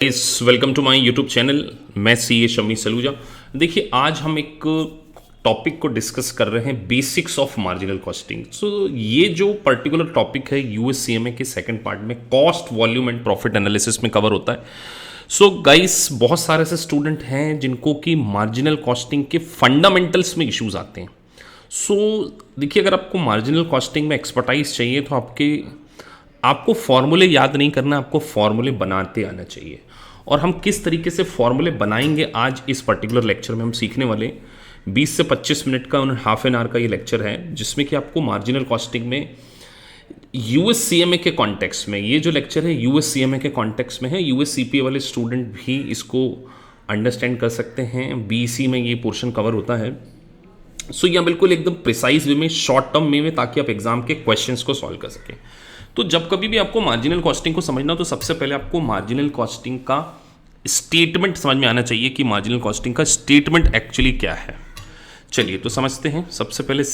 Welcome to my YouTube channel. मैं C ए शमी सलूजा। देखिए, आज हम एक टॉपिक को डिस्कस कर रहे हैं, बेसिक्स ऑफ मार्जिनल कॉस्टिंग। सो ये जो पर्टिकुलर टॉपिक है यूएससीएमए के सेकंड पार्ट में cost, volume and profit analysis में कवर होता है। सो गाइस, बहुत सारे ऐसे स्टूडेंट हैं जिनको कि मार्जिनल कॉस्टिंग के फंडामेंटल्स में इश्यूज आते हैं। सो देखिए, अगर आपको मार्जिनल कॉस्टिंग में एक्सपर्टाइज चाहिए तो आपको फॉर्मूले याद नहीं करना, आपको फॉर्मूले बनाते आना चाहिए। और हम किस तरीके से फॉर्मूले बनाएंगे, आज इस पर्टिकुलर लेक्चर में हम सीखने वाले 20 से 25 मिनट का और हाफ एन आवर का ये लेक्चर है, जिसमें कि आपको मार्जिनल कॉस्टिंग में यूएससीएमए के कॉन्टेक्स्ट में, ये जो लेक्चर है यूएससीएमए के कॉन्टेक्स्ट में है। यूएससीपीए वाले स्टूडेंट भी इसको अंडरस्टैंड कर सकते हैं, बीईसी में ये पोर्शन कवर होता है। सो यह बिल्कुल एकदम प्रिसाइज वे में, शॉर्ट टर्म में, ताकि आप एग्जाम के क्वेश्चंस को सॉल्व कर सकें। तो जब कभी भी आपको मार्जिनल कॉस्टिंग को समझना हो तो सबसे पहले आपको मार्जिनल कॉस्टिंग का स्टेटमेंट समझ में आना चाहिए कि मार्जिनल कॉस्टिंग का स्टेटमेंट एक्चुअली क्या है। चलिए तो समझते हैं। सबसे पहले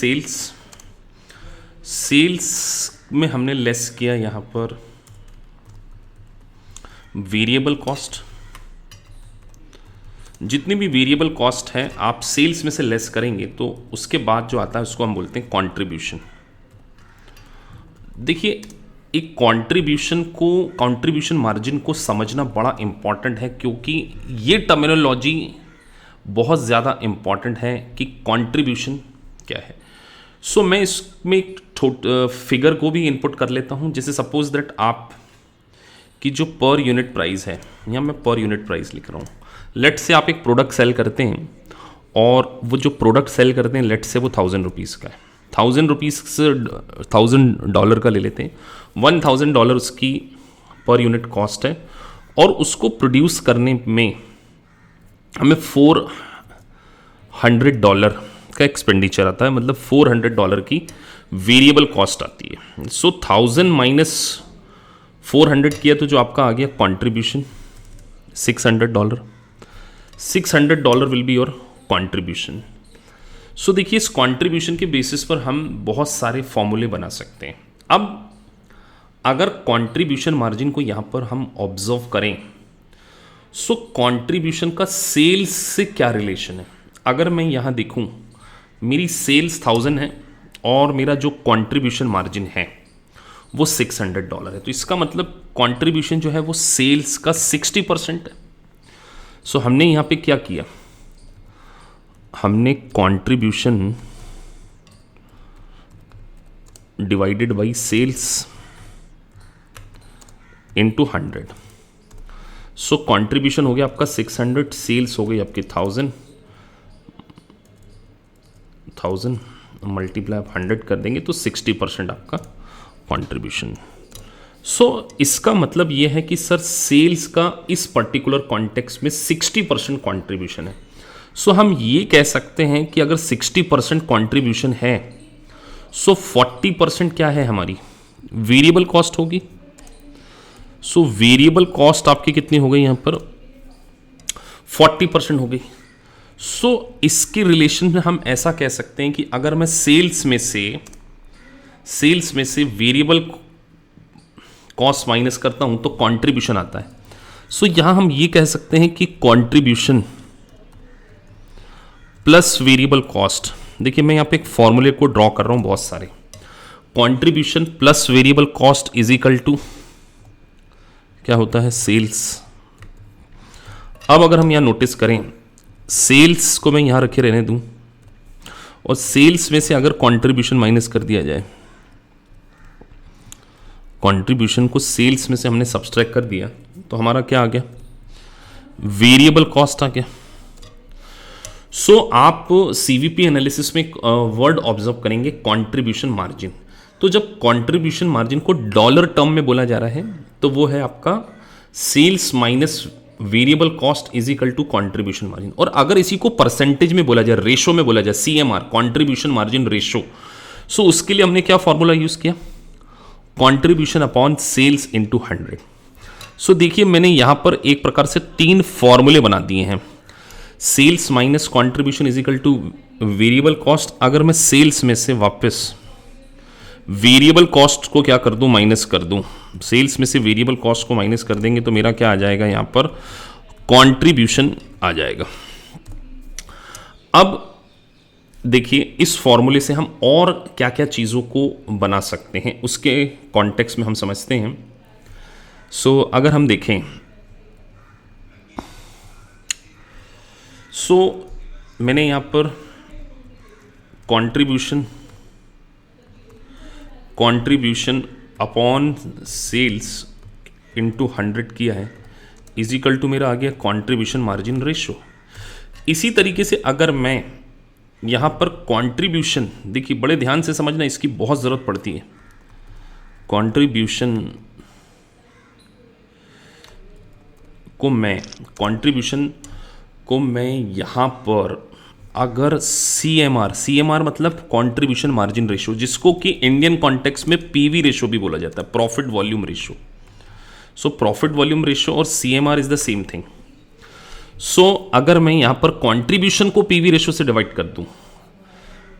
सेल्स में हमने लेस किया यहाँ पर वेरिएबल कॉस्ट। जितनी भी वेरिएबल कॉस्ट है आप सेल्स में से लेस करेंगे तो उसके बाद जो आता है उसको हम बोलते हैं कंट्रीब्यूशन। देखिए, एक कंट्रीब्यूशन मार्जिन को समझना बड़ा इंपॉर्टेंट है, क्योंकि ये टर्मिनोलॉजी बहुत ज़्यादा इंपॉर्टेंट है कि कंट्रीब्यूशन क्या है। सो मैं इसमें एक फिगर को भी इनपुट कर लेता हूँ। जैसे सपोज दैट आप की जो पर यूनिट प्राइस है, यहाँ मैं पर यूनिट प्राइस लिख रहा हूँ। लेट से आप एक प्रोडक्ट सेल करते हैं और वो जो प्रोडक्ट सेल करते हैं लेट से वो 1000 रुपीज़ का है। 1000 रुपीज़ से $1000 का ले लेते हैं। $1000 उसकी पर यूनिट कॉस्ट है और उसको प्रोड्यूस करने में हमें $400 का एक्सपेंडिचर आता है, मतलब $400 की वेरिएबल कॉस्ट आती है। सो 1000 माइनस 400 किया तो जो आपका आ गया contribution $600। $600 will be your contribution. So देखिए, इस कंट्रीब्यूशन के बेसिस पर हम बहुत सारे फॉर्मूले बना सकते हैं। अब अगर कंट्रीब्यूशन मार्जिन को यहाँ पर हम ऑब्जर्व करें, सो कंट्रीब्यूशन का सेल्स से क्या रिलेशन है। अगर मैं यहाँ देखूँ, मेरी सेल्स 1000 है और मेरा जो कंट्रीब्यूशन मार्जिन है वो $600 है, तो इसका मतलब कंट्रीब्यूशन जो है वो सेल्स का 60% है। सो हमने यहाँ पे क्या किया, हमने contribution divided by sales into 100। So contribution हो गया आपका 600, सेल्स हो गई आपकी 1000 मल्टीप्लाई 100 कर देंगे तो 60% आपका कंट्रीब्यूशन। सो इसका मतलब ये है कि सर सेल्स का इस पर्टिकुलर कॉन्टेक्स्ट में 60% कंट्रीब्यूशन है। सो हम ये कह सकते हैं कि अगर 60% कंट्रीब्यूशन है सो 40% क्या है, हमारी वेरिएबल कॉस्ट होगी। सो वेरिएबल कॉस्ट आपकी कितनी हो गई यहाँ पर, 40% हो गई। सो इसके रिलेशन में हम ऐसा कह सकते हैं कि अगर मैं सेल्स में से वेरिएबल कॉस्ट माइनस करता हूं तो कंट्रीब्यूशन आता है। सो यहां हम ये कह सकते हैं कि कंट्रीब्यूशन प्लस वेरिएबल कॉस्ट। देखिए, मैं यहाँ पे एक फॉर्मूले को ड्रॉ कर रहा हूं बहुत सारे। Contribution plus variable cost is equal to क्या होता है, सेल्स। अब अगर हम यहाँ नोटिस करें, सेल्स को मैं यहाँ रखे रहने दूं और सेल्स में से अगर कंट्रीब्यूशन माइनस कर दिया जाए, कंट्रीब्यूशन को सेल्स में से हमने सब्सट्रैक्ट कर दिया तो हमारा क्या आ गया, वेरिएबल कॉस्ट आ गया। सो आप सीवीपी एनालिसिस में एक वर्ड ऑब्जर्व करेंगे, कंट्रीब्यूशन मार्जिन। तो जब कंट्रीब्यूशन मार्जिन को डॉलर टर्म में बोला जा रहा है तो वो है आपका sales minus variable cost is equal to contribution margin. और अगर इसी को परसेंटेज में बोला जाए, रेशो में बोला जाए, CMR कंट्रीब्यूशन मार्जिन रेशो, सो उसके लिए हमने क्या फॉर्मूला यूज किया, कंट्रीब्यूशन अपॉन सेल्स इनटू 100। सो देखिए, मैंने यहां पर एक प्रकार से 3 फॉर्मूले बना दिए हैं। Sales minus contribution is equal to variable cost. अगर मैं सेल्स में से वापस वेरिएबल कॉस्ट को क्या कर दूं, माइनस कर दूं। सेल्स में से वेरिएबल कॉस्ट को माइनस कर देंगे तो मेरा क्या आ जाएगा, यहां पर कंट्रीब्यूशन आ जाएगा। अब देखिए इस फॉर्मूले से हम और क्या क्या चीज़ों को बना सकते हैं उसके कॉन्टेक्स्ट में हम समझते हैं। सो अगर हम देखें, मैंने यहाँ पर कंट्रीब्यूशन अपॉन सेल्स इंटू 100 किया है, इज इक्वल टू मेरा आ गया कंट्रीब्यूशन मार्जिन रेशो। इसी तरीके से अगर मैं यहाँ पर कंट्रीब्यूशन, देखिए बड़े ध्यान से समझना, इसकी बहुत ज़रूरत पड़ती है। कंट्रीब्यूशन को मैं यहाँ पर अगर CMR मतलब कंट्रीब्यूशन मार्जिन रेशो, जिसको कि इंडियन कॉन्टेक्स्ट में PV रेशो भी बोला जाता है, profit volume ratio. So profit volume ratio और CMR is the same thing. So अगर मैं यहाँ पर कंट्रीब्यूशन को PV रेशो से डिवाइड कर दूँ,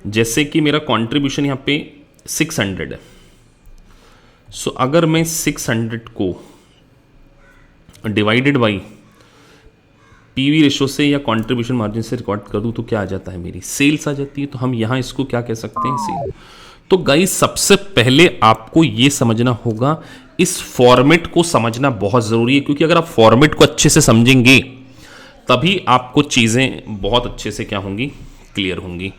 जैसे कि मेरा कंट्रीब्यूशन यहाँ पे 600 है, सो अगर मैं 600 को डिवाइडेड बाई PV रेशो से या कंट्रीब्यूशन मार्जिन से रिकॉर्ड कर दूं तो क्या आ जाता है, मेरी सेल्स आ जाती है। तो हम यहां इसको क्या कह सकते हैं, सेल। तो गाइस सबसे पहले आपको ये समझना होगा, इस फॉर्मेट को समझना बहुत ज़रूरी है, क्योंकि अगर आप फॉर्मेट को अच्छे से समझेंगे तभी आपको चीज़ें बहुत अच्छे से क्या होंगी, क्लियर होंगी।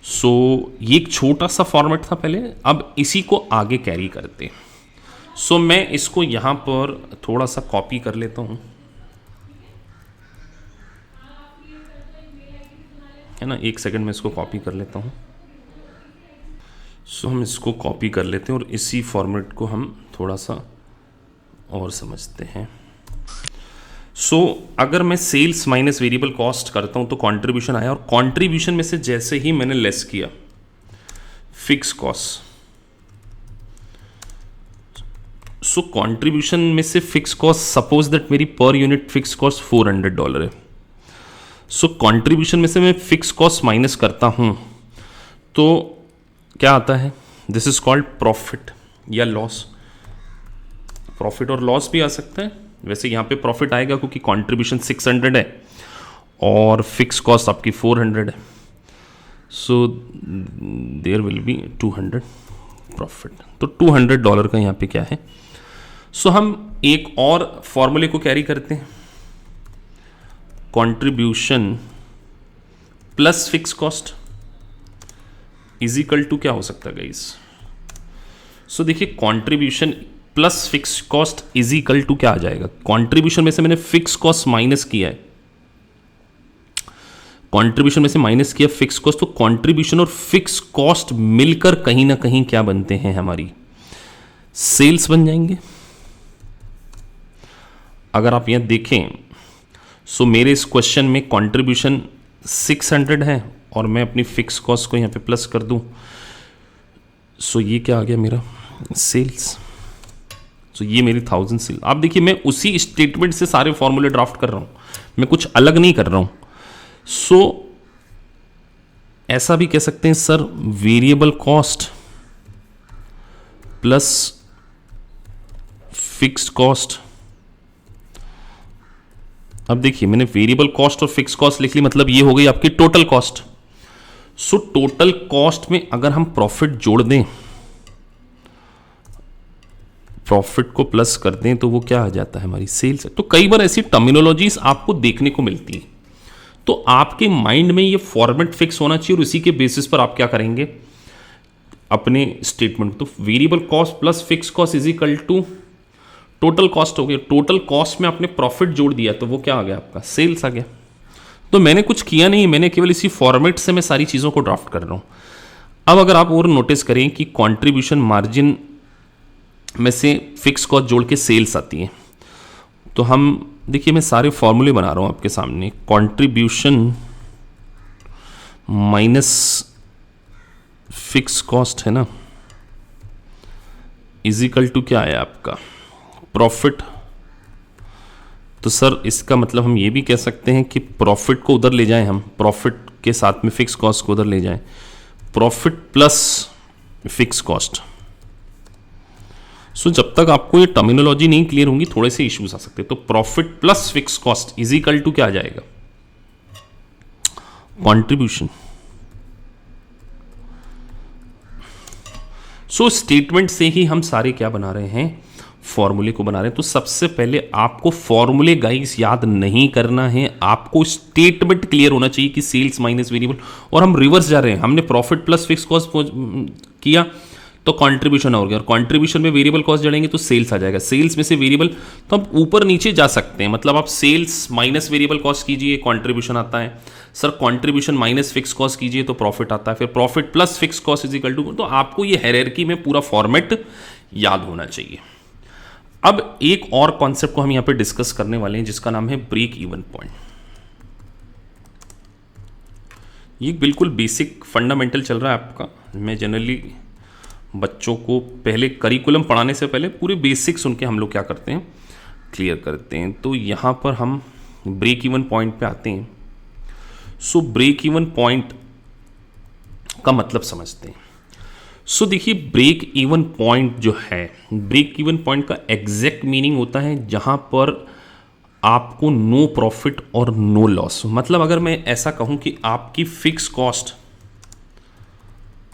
सो ये एक छोटा सा फॉर्मेट था पहले, अब इसी को आगे कैरी करते हैं। सो मैं इसको यहाँ पर थोड़ा सा कॉपी कर लेता हूँ, है ना। एक सेकंड में इसको कॉपी कर लेता हूँ। सो हम इसको कॉपी कर लेते हैं और इसी फॉर्मेट को हम थोड़ा सा और समझते हैं। सो अगर मैं सेल्स माइनस वेरिएबल कॉस्ट करता हूँ तो कंट्रीब्यूशन आया, और कंट्रीब्यूशन में से जैसे ही मैंने लेस किया फिक्स कॉस्ट, सो कंट्रीब्यूशन में से फिक्स कॉस्ट, सपोज दैट मेरी पर यूनिट फिक्स कॉस्ट $400 है। सो कंट्रीब्यूशन में से मैं फिक्स कॉस्ट माइनस करता हूं तो क्या आता है, दिस इज कॉल्ड प्रॉफिट या लॉस। प्रॉफिट और लॉस भी आ सकता है, वैसे यहाँ पे प्रॉफिट आएगा क्योंकि कंट्रीब्यूशन 600 है और फिक्स कॉस्ट आपकी 400 है। So there will be 200 profit, तो $200 का यहाँ पे क्या है। सो हम एक और फॉर्मूले को कैरी करते हैं, contribution plus fix cost is equal to क्या हो सकता है गाइस। सो देखिए contribution plus fix cost is equal to क्या आ जाएगा, कंट्रीब्यूशन में से मैंने फिक्स कॉस्ट माइनस किया है, कंट्रीब्यूशन में से माइनस किया फिक्स कॉस्ट, तो कंट्रीब्यूशन और फिक्स कॉस्ट मिलकर कहीं ना कहीं क्या बनते हैं, हमारी सेल्स बन जाएंगे। अगर आप यहां देखें, सो मेरे इस क्वेश्चन में कंट्रीब्यूशन 600 है और मैं अपनी फिक्स कॉस्ट को यहाँ पे प्लस कर दूं, सो ये क्या आ गया मेरा, सेल्स। सो ये मेरी 1000 सेल। आप देखिए मैं उसी स्टेटमेंट से सारे फॉर्मूले ड्राफ्ट कर रहा हूं, मैं कुछ अलग नहीं कर रहा हूं। सो ऐसा भी कह सकते हैं sir, variable cost plus fixed cost. अब देखिए मैंने वेरिएबल कॉस्ट और फिक्स कॉस्ट लिख ली, मतलब ये हो गई आपकी total cost. So total cost में अगर हम प्रॉफिट जोड़ दें, प्रॉफिट को प्लस कर दें, तो वो क्या आ जाता है, हमारी सेल्स। तो कई बार ऐसी टर्मिनोलॉजीज आपको देखने को मिलती है, तो आपके माइंड में ये फॉर्मेट फिक्स होना चाहिए और उसी के बेसिस पर आप क्या करेंगे अपने स्टेटमेंट। तो variable cost plus fix cost is equal to total cost हो गया। टोटल कॉस्ट में आपने प्रॉफिट जोड़ दिया तो वो क्या आ गया, आपका सेल्स आ गया। तो मैंने कुछ किया नहीं, मैंने केवल इसी फॉर्मेट से मैं सारी चीज़ों को ड्राफ्ट कर रहा हूँ। अब अगर आप और नोटिस करें कि कंट्रीब्यूशन मार्जिन में से फिक्स कॉस्ट जोड़ के सेल्स आती है, तो हम देखिए मैं सारे फॉर्मूले बना रहा हूँ आपके सामने। कंट्रीब्यूशन माइनस फिक्स कॉस्ट है ना, इज इक्वल टू क्या है आपका, प्रॉफिट। तो सर इसका मतलब हम ये भी कह सकते हैं कि प्रॉफिट को उधर ले जाएं, हम प्रॉफिट के साथ में फिक्स कॉस्ट को उधर ले जाएं, प्रॉफिट प्लस फिक्स कॉस्ट। सो जब तक आपको ये टर्मिनोलॉजी नहीं क्लियर होंगी थोड़े से इश्यूज आ सकते हैं। तो profit plus fix cost is equal to क्या आ जाएगा, कंट्रीब्यूशन। सो स्टेटमेंट से ही हम सारे क्या बना रहे हैं, फॉर्मूले को बना रहे हैं। तो सबसे पहले आपको फॉर्मूले गाइस याद नहीं करना है, आपको स्टेटमेंट क्लियर होना चाहिए कि सेल्स माइनस वेरिएबल, और हम रिवर्स जा रहे हैं। हमने प्रॉफिट प्लस फिक्स कॉस्ट किया तो कंट्रीब्यूशन हो गया, और कंट्रीब्यूशन में वेरिएबल कॉस्ट जोड़ेंगे तो सेल्स आ जाएगा, सेल्स में से वेरिएबल, तो हम ऊपर नीचे जा सकते हैं। मतलब आप सेल्स माइनस वेरिएबल कॉस्ट कीजिए, कंट्रीब्यूशन आता है। Sir contribution minus fix cost कीजिए तो प्रॉफिट आता है। फिर profit plus fix cost is equal to, तो आपको ये हायरार्की में पूरा फॉर्मेट याद होना चाहिए। अब एक और कॉन्सेप्ट को हम यहां पे डिस्कस करने वाले हैं जिसका नाम है ब्रेक इवन पॉइंट। ये बिल्कुल बेसिक फंडामेंटल चल रहा है आपका। मैं जनरली बच्चों को पहले करिकुलम पढ़ाने से पहले पूरे बेसिक्स उनके हम लोग क्या करते हैं, क्लियर करते हैं। तो यहाँ पर हम ब्रेक इवन पॉइंट पे आते हैं। सो ब्रेक इवन पॉइंट का मतलब समझते हैं। सो देखिए ब्रेक इवन पॉइंट जो है, ब्रेक इवन पॉइंट का एग्जैक्ट मीनिंग होता है जहाँ पर आपको नो प्रॉफिट और नो लॉस। मतलब अगर मैं ऐसा कहूँ कि आपकी fix cost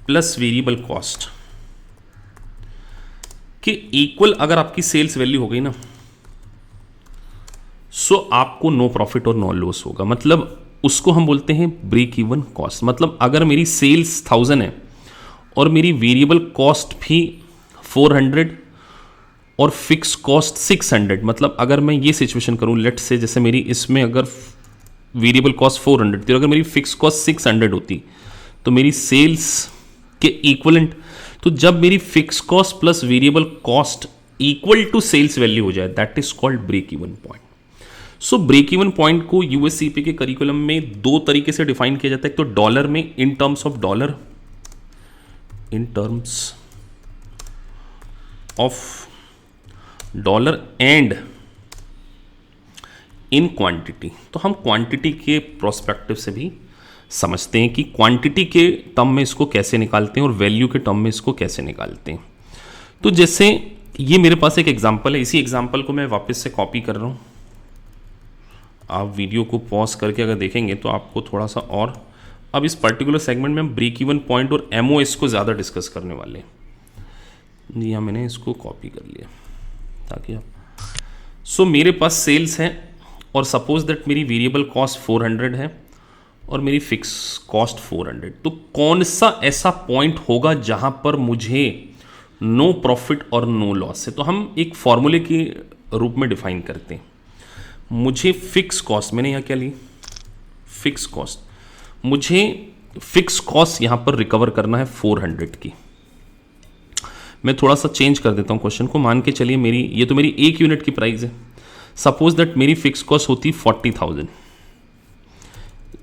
plus variable cost कि इक्वल अगर आपकी सेल्स वैल्यू हो गई ना, सो आपको नो प्रॉफिट और नो लॉस होगा। मतलब उसको हम बोलते हैं ब्रेक इवन कॉस्ट। मतलब अगर मेरी सेल्स 1000 है और मेरी वेरिएबल कॉस्ट भी 400 और फिक्स कॉस्ट 600, मतलब अगर मैं ये सिचुएशन करूं, लेट से जैसे मेरी इसमें अगर वेरिएबल कॉस्ट 400 थी, अगर मेरी फिक्स कॉस्ट 600 होती तो मेरी सेल्स के इक्वलेंट, तो जब मेरी fix cost plus variable cost equal to sales value हो जाए, that is called break even point. So break even point को यूएससीपी के करिकुलम में दो तरीके से डिफाइन किया जाता है। एक तो डॉलर में, in terms of dollar, in terms of dollar, and in quantity. तो हम क्वांटिटी के प्रोस्पेक्टिव से भी समझते हैं कि क्वांटिटी के टर्म में इसको कैसे निकालते हैं और वैल्यू के टर्म में इसको कैसे निकालते हैं। तो जैसे ये मेरे पास एक एग्जांपल है, इसी एग्जांपल को मैं वापस से कॉपी कर रहा हूँ। आप वीडियो को पॉज करके अगर देखेंगे तो आपको थोड़ा सा और, अब इस पर्टिकुलर सेगमेंट में हम ब्रेक इवन पॉइंट और एमओएस को ज़्यादा डिस्कस करने वाले हैं। जी हाँ, मैंने इसको कॉपी कर लिया ताकि आप मेरे पास सेल्स है और सपोज दैट मेरी वेरिएबल कॉस्ट 400 है और मेरी फिक्स कॉस्ट 400। तो कौन सा ऐसा पॉइंट होगा जहां पर मुझे नो प्रॉफिट और नो लॉस है? तो हम एक फॉर्मूले के रूप में डिफाइन करते हैं। मुझे फिक्स कॉस्ट, मैंने यहाँ क्या ली, फिक्स कॉस्ट, मुझे फिक्स कॉस्ट यहां पर रिकवर करना है 400 की। मैं थोड़ा सा चेंज कर देता हूं क्वेश्चन को। मान के चलिए मेरी, ये तो मेरी एक यूनिट की प्राइस है। सपोज दैट मेरी फिक्स कॉस्ट होती 40,000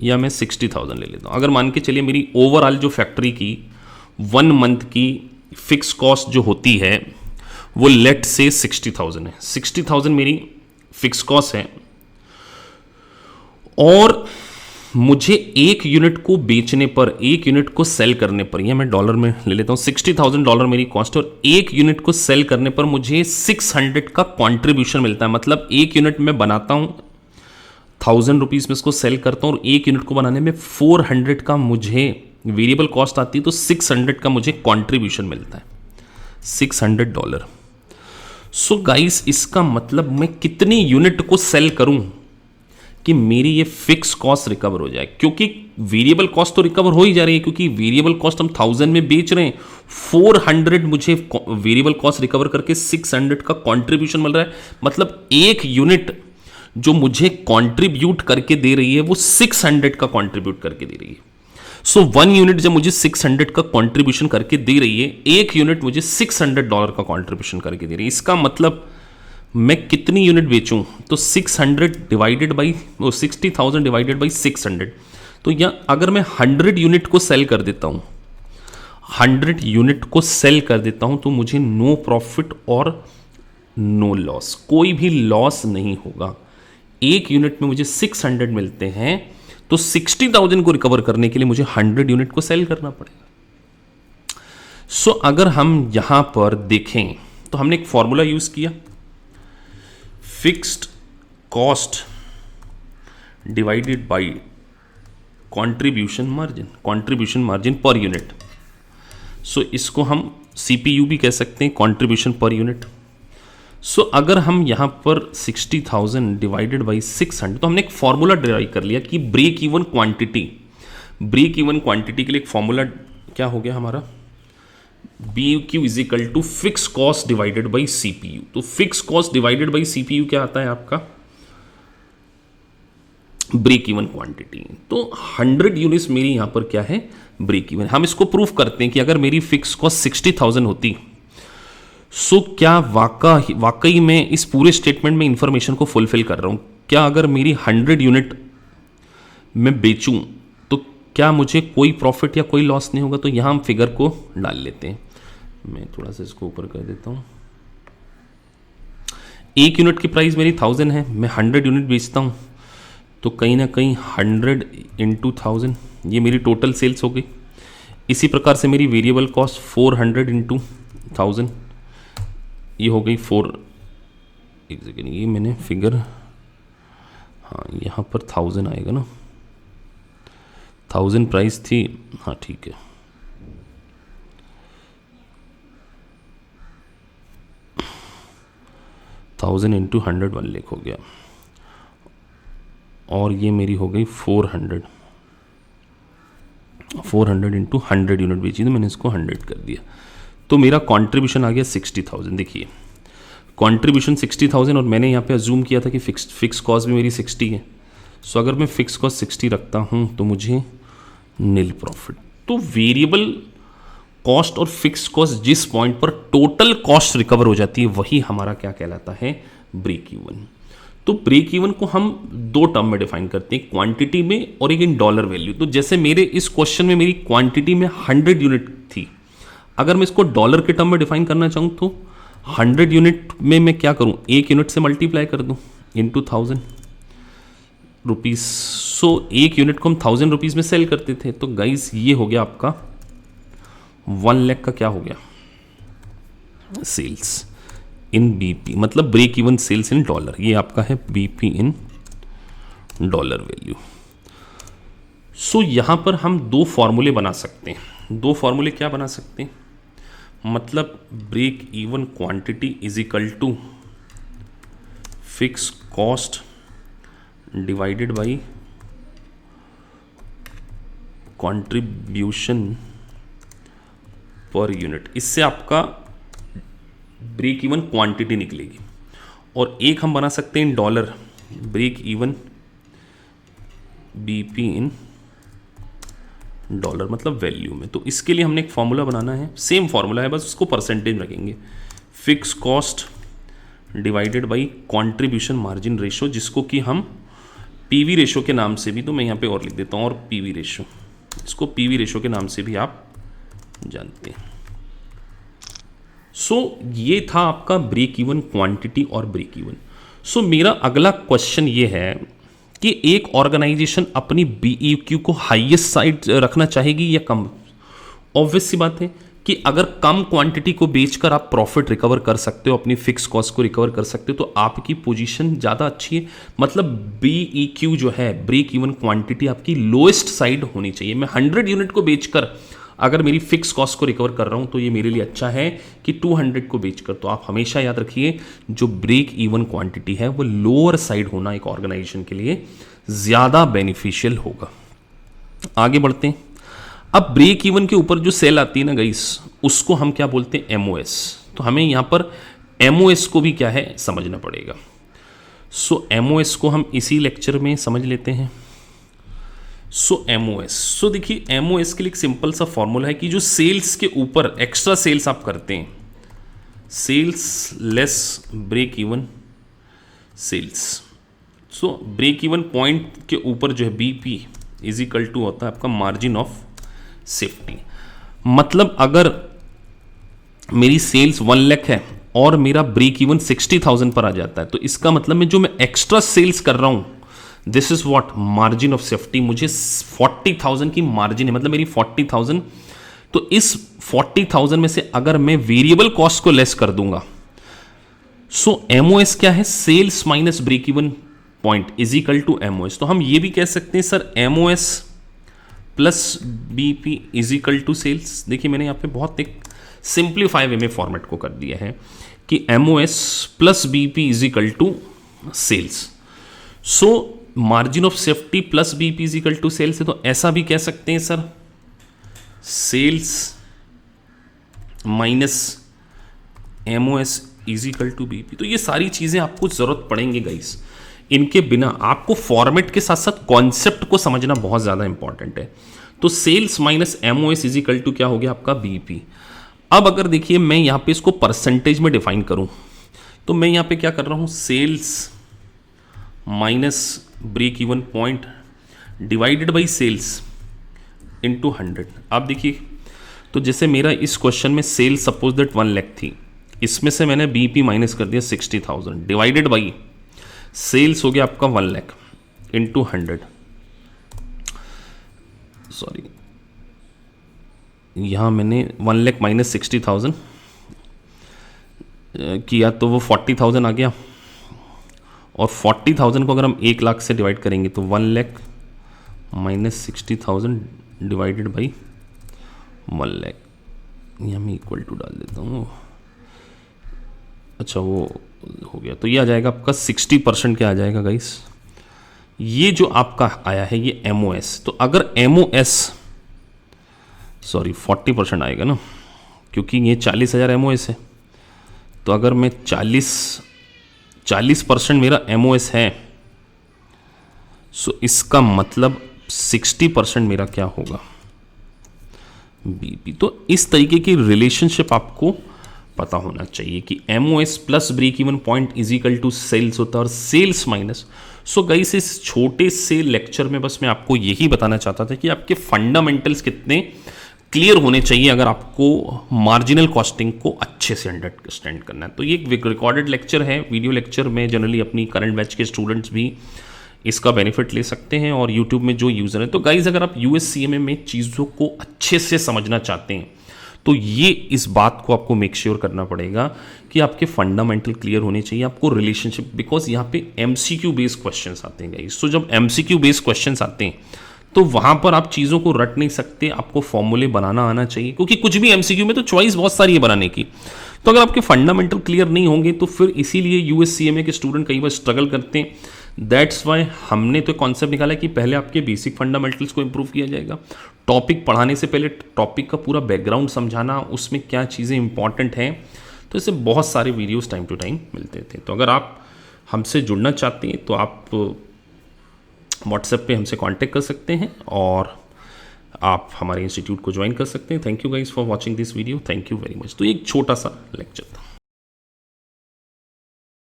या मैं 60,000 ले लेता हूं। अगर मान के चलिए मेरी ओवरऑल जो फैक्ट्री की 1 मंथ की फिक्स कॉस्ट जो होती है वो लेट से 60,000 है। 60,000 मेरी फिक्स कॉस्ट है और मुझे एक यूनिट को बेचने पर, एक यूनिट को सेल करने पर, या मैं डॉलर में ले लेता हूं, $60,000 मेरी कॉस्ट, और एक यूनिट को सेल करने पर मुझे 600 का कंट्रीब्यूशन मिलता है। मतलब एक यूनिट में बनाता हूं 1000 रुपीज़ में इसको सेल करता हूं और एक यूनिट को बनाने में 400 का मुझे वेरिएबल कॉस्ट आती है, तो 600 का मुझे कंट्रीब्यूशन मिलता है, $600। सो गाइस, इसका मतलब मैं कितनी यूनिट को सेल करूं कि मेरी ये फिक्स कॉस्ट रिकवर हो जाए, क्योंकि वेरिएबल कॉस्ट तो रिकवर हो ही जा रही है, क्योंकि वेरिएबल कॉस्ट हम 1000 में बेच रहे हैं, 400 मुझे वेरिएबल कॉस्ट रिकवर करके 600 का कंट्रीब्यूशन मिल रहा है। मतलब एक यूनिट जो मुझे कंट्रीब्यूट करके दे रही है वो 600 का कंट्रीब्यूट करके दे रही है। सो 1 यूनिट जब मुझे 600 का कंट्रीब्यूशन करके दे रही है, एक यूनिट मुझे $600 का कंट्रीब्यूशन करके दे रही है। इसका मतलब मैं कितनी यूनिट बेचूं, तो 600 डिवाइडेड बाई 60,000 डिवाइडेड बाई 600। तो या अगर मैं 100 यूनिट को सेल कर देता हूं, 100 यूनिट को सेल कर देता हूं, तो मुझे नो प्रॉफिट और नो लॉस, कोई भी लॉस नहीं होगा। एक यूनिट में मुझे 600 मिलते हैं, तो 60,000 को रिकवर करने के लिए मुझे 100 यूनिट को सेल करना पड़ेगा। सो अगर हम यहां पर देखें तो हमने एक फॉर्मूला यूज किया, fixed cost divided by contribution margin per unit. So इसको हम सीपीयू भी कह सकते हैं, कंट्रीब्यूशन पर यूनिट। सो अगर हम यहाँ पर 60,000 डिवाइडेड बाई 600, तो हमने एक फॉर्मूला डिराइव कर लिया कि ब्रेक इवन क्वांटिटी के लिए एक फॉर्मूला क्या हो गया हमारा, B Q is equal to fix cost divided by CPU. तो fix cost divided by CPU क्या आता है आपका, ब्रेक इवन क्वांटिटी। तो 100 यूनिट्स मेरी यहां पर क्या है, ब्रेक इवन। हम इसको प्रूफ करते हैं कि अगर मेरी फिक्स कॉस्ट 60,000 होती, सो क्या वाकई में इस पूरे स्टेटमेंट में इंफॉर्मेशन को फुलफिल कर रहा हूं। क्या अगर मेरी 100 यूनिट में बेचूं तो क्या मुझे कोई प्रॉफिट या कोई लॉस नहीं होगा। तो यहां हम फिगर को डाल लेते हैं, मैं थोड़ा सा इसको ऊपर कर देता हूं। एक यूनिट की प्राइस मेरी 1000 है, मैं 100 यूनिट बेचता हूं, तो कहीं ना कहीं 100 इंटू 1000 ये मेरी टोटल सेल्स हो गई। इसी प्रकार से मेरी वेरिएबल कॉस्ट 400 इंटू 1000 ये हो गई 4। एक सेकेंड, ये मैंने फिगर, हाँ यहाँ पर 1000 आएगा ना, 1000 प्राइस थी, हाँ ठीक है। थाउजेंड इंटू 100 1 लाख हो गया, और ये मेरी हो गई 400 इंटू 100 यूनिट बेची, तो मैंने इसको 100 कर दिया। तो मेरा कंट्रीब्यूशन आ गया 60,000। देखिए कंट्रीब्यूशन 60,000, और मैंने यहाँ पे अज्यूम किया था कि फिक्स कॉस्ट भी मेरी 60 है। सो अगर मैं फिक्स कॉस्ट 60 रखता हूँ तो मुझे नील प्रॉफिट। तो वेरिएबल कॉस्ट और फिक्स कॉस्ट जिस पॉइंट पर टोटल कॉस्ट रिकवर हो जाती है वही हमारा क्या कहलाता है, ब्रेक इवन। तो ब्रेक इवन को हम दो टर्म में डिफाइन करते हैं, क्वांटिटी में और एक इन डॉलर वैल्यू। तो जैसे मेरे इस क्वेश्चन में मेरी क्वांटिटी में 100 यूनिट थी, अगर मैं इसको डॉलर के टर्म में डिफाइन करना चाहूँ तो 100 यूनिट में मैं क्या करूँ, एक यूनिट से मल्टीप्लाई कर दूँ इंटू 1000 रुपीज़। सो एक यूनिट को हम 1000 रुपीज़ में सेल करते थे। तो गाइस ये हो गया आपका 1 लाख का क्या हो गया, सेल्स इन बीपी, मतलब break even sales in dollar. ये आपका है BP in dollar value. So यहां पर हम दो फॉर्मूले बना सकते हैं। दो फॉर्मूले क्या बना सकते हैं, मतलब break even quantity is equal to fix cost divided by contribution per unit. इससे आपका ब्रेक इवन क्वांटिटी निकलेगी। और एक हम बना सकते हैं in dollar, break even BP in dollar, मतलब वैल्यू में। तो इसके लिए हमने एक फॉर्मूला बनाना है, सेम फॉर्मूला है, बस उसको परसेंटेज रखेंगे। Fix cost divided by contribution margin ratio, जिसको कि हम पीवी रेशो के नाम से भी, तो मैं यहाँ पे और लिख देता हूँ, और पीवी रेशो, इसको पीवी रेशो के नाम से भी आप जानते हैं। सो ये था आपका ब्रेक इवन क्वांटिटी और ब्रेक इवन। सो मेरा अगला क्वेश्चन ये है कि एक ऑर्गेनाइजेशन अपनी बीईक्यू को हाईएस्ट साइड रखना चाहेगी या कम। ऑब्वियस सी बात है कि अगर कम क्वांटिटी को बेचकर आप प्रॉफिट रिकवर कर सकते हो, अपनी फिक्स कॉस्ट को रिकवर कर सकते हो, तो आपकी पोजीशन ज़्यादा अच्छी है। मतलब बीईक्यू जो है, ब्रेक इवन क्वांटिटी, आपकी लोएस्ट साइड होनी चाहिए। मैं 100 यूनिट को बेचकर अगर मेरी फिक्स कॉस्ट को रिकवर कर रहा हूं तो ये मेरे लिए अच्छा है कि 200 को बेचकर। तो आप हमेशा याद रखिए जो ब्रेक इवन क्वांटिटी है वो लोअर साइड होना एक ऑर्गेनाइजेशन के लिए ज़्यादा बेनिफिशियल होगा। आगे बढ़ते हैं। अब ब्रेक इवन के ऊपर जो सेल आती है ना गाइस, उसको हम क्या बोलते हैं, एमओएस। तो हमें यहाँ पर एमओएस को भी क्या है समझना पड़ेगा। सो एमओएस को हम इसी लेक्चर में समझ लेते हैं। सो एमओएस, सो देखिए एमओएस के लिए एक सिंपल सा फॉर्मूला है कि जो सेल्स के ऊपर एक्स्ट्रा सेल्स आप करते हैं, sales less break even sales. So break even point के ऊपर जो है बीपी इज इक्वल टू होता है आपका मार्जिन ऑफ सेफ्टी। मतलब अगर मेरी सेल्स 1 लाख है और मेरा ब्रेक इवन 60,000 पर आ जाता है, तो इसका मतलब मैं जो मैं एक्स्ट्रा सेल्स कर रहा हूं, this is what margin of safety. मुझे 40,000 की मार्जिन है, मतलब मेरी 40,000। तो इस 40,000 में से अगर मैं वेरिएबल कॉस्ट को लेस कर दूंगा सो एमओएस क्या है, sales minus break even point is equal to MOS. तो हम ये भी कह सकते हैं sir MOS plus BP is equal to sales. देखिए मैंने यहाँ पे बहुत एक सिंप्लीफाई वे में फॉर्मेट को कर दिया है कि MOS plus BP is equal to sales. So margin of safety plus BP is equal to sales है, तो ऐसा भी कह सकते हैं sir sales minus MOS is equal to BP. तो ये सारी चीजें आपको जरूरत पड़ेंगी गाइस, इनके बिना आपको फॉर्मेट के साथ साथ कॉन्सेप्ट को समझना बहुत ज्यादा इंपॉर्टेंट है। तो sales minus MOS is equal to क्या हो गया आपका बीपी। अब अगर देखिए मैं यहां पे इसको परसेंटेज में डिफाइन करूं तो मैं यहां पे क्या कर रहा हूं, sales minus break even point divided by sales into 100। अब देखिए तो जैसे मेरा इस क्वेश्चन में सेल सपोज दैट 1 लाख थी, इसमें से मैंने बीपी माइनस कर दिया 60,000 डिवाइडेड बाई सेल्स हो गया आपका 1 लाख इंटू 100। सॉरी यहाँ मैंने 1 लाख माइनस 60,000 किया तो वो 40,000 आ गया, और 40,000 को अगर हम 1 लाख से डिवाइड करेंगे तो 1 lakh minus 60,000 divided by 1 lakh, यहाँ मैं इक्वल टू डाल देता हूँ। अच्छा वो हो गया, तो ये आ जाएगा आपका 60% क्या आ जाएगा गाइस, ये जो आपका आया है ये एमओएस। तो अगर एमओएस सॉरी 40% आएगा ना, क्योंकि ये 40,000 एमओएस है, तो अगर मैं 40% मेरा एमओएस है, सो इसका मतलब 60% मेरा क्या होगा बीपी। तो इस तरीके की रिलेशनशिप आपको पता होना चाहिए कि MOS plus break even point is equal to sales होता है और सेल्स माइनस। सो गाइस इस छोटे से लेक्चर में बस मैं आपको यही बताना चाहता था कि आपके फंडामेंटल्स कितने क्लियर होने चाहिए अगर आपको मार्जिनल कॉस्टिंग को अच्छे से अंडरस्टैंड करना है। तो ये एक रिकॉर्डेड लेक्चर है, वीडियो लेक्चर में जनरली अपनी करंट बैच के स्टूडेंट्स भी इसका बेनिफिट ले सकते हैं और यूट्यूब में जो यूज़र है। तो गाइज अगर आप यूएससीएमए में चीज़ों को अच्छे से समझना चाहते हैं तो ये इस बात को आपको मेक श्योर करना पड़ेगा कि आपके फंडामेंटल क्लियर होने चाहिए, आपको रिलेशनशिप, बिकॉज यहाँ पे एमसीक्यू बेस्ड क्वेश्चंस आते हैं गाइज। तो जब एमसीक्यू बेस्ड क्वेश्चंस आते हैं तो वहाँ पर आप चीज़ों को रट नहीं सकते, आपको फॉर्मूले बनाना आना चाहिए, क्योंकि कुछ भी एमसीक्यू में तो चॉइस बहुत सारी है बनाने की। तो अगर आपके फंडामेंटल क्लियर नहीं होंगे तो फिर इसीलिए यूएससीएमए के स्टूडेंट कई बार स्ट्रगल करते हैं। दैट्स वाई हमने तो कॉन्सेप्ट निकाला कि पहले आपके बेसिक फंडामेंटल्स को इंप्रूव किया जाएगा। टॉपिक पढ़ाने से पहले टॉपिक का पूरा बैकग्राउंड समझाना, उसमें क्या चीज़ें इंपॉर्टेंट हैं, तो इससे बहुत सारे वीडियोस टाइम टू टाइम मिलते थे। तो अगर आप हमसे जुड़ना चाहते हैं तो आप व्हाट्सएप पे हमसे कांटेक्ट कर सकते हैं और आप हमारे इंस्टीट्यूट को ज्वाइन कर सकते हैं। Thank you guys for watching this video, thank you very much. तो एक छोटा सा लेक्चर